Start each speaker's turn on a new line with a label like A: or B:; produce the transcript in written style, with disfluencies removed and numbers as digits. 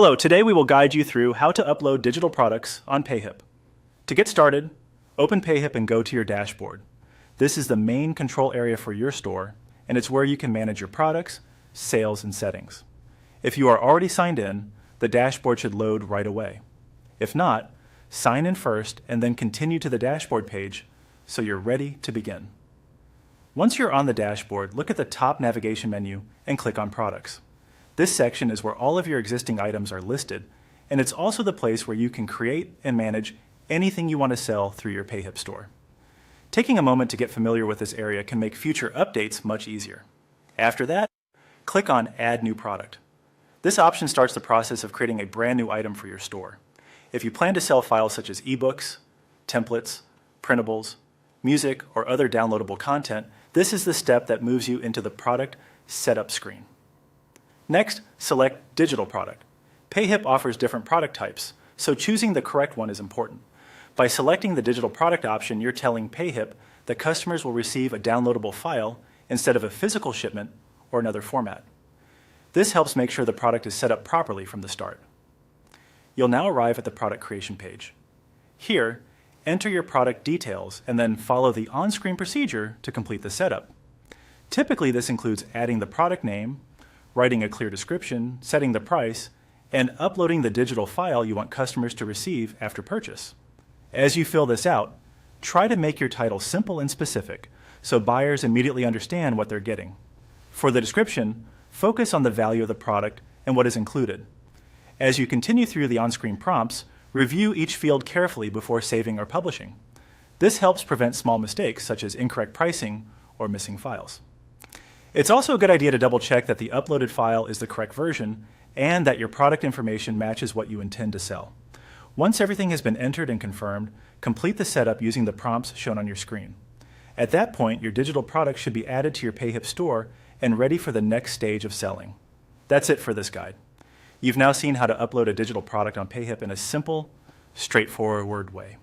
A: Hello, today we will guide you through how to upload digital products on Payhip. To get started, open Payhip and go to your dashboard. This is the main control area for your store, and it's where you can manage your products, sales, and settings. If you are already signed in, the dashboard should load right away. If not, sign in first and then continue to the dashboard page so you're ready to begin. Once you're on the dashboard, look at the top navigation menu and click on Products. This section is where all of your existing items are listed, and it's also the place where you can create and manage anything you want to sell through your Payhip store. Taking a moment to get familiar with this area can make future updates much easier. After that, click on Add New Product. This option starts the process of creating a brand new item for your store. If you plan to sell files such as ebooks, templates, printables, music, or other downloadable content, this is the step that moves you into the product setup screen. Next, select Digital Product. Payhip offers different product types, so choosing the correct one is important. By selecting the Digital Product option, you're telling Payhip that customers will receive a downloadable file instead of a physical shipment or another format. This helps make sure the product is set up properly from the start. You'll now arrive at the product creation page. Here, enter your product details and then follow the on-screen procedure to complete the setup. Typically, this includes adding the product name, writing a clear description, setting the price, and uploading the digital file you want customers to receive after purchase. As you fill this out, try to make your title simple and specific so buyers immediately understand what they're getting. For the description, focus on the value of the product and what is included. As you continue through the on-screen prompts, review each field carefully before saving or publishing. This helps prevent small mistakes such as incorrect pricing or missing files. It's also a good idea to double check that the uploaded file is the correct version and that your product information matches what you intend to sell. Once everything has been entered and confirmed, complete the setup using the prompts shown on your screen. At that point, your digital product should be added to your Payhip store and ready for the next stage of selling. That's it for this guide. You've now seen how to upload a digital product on Payhip in a simple, straightforward way.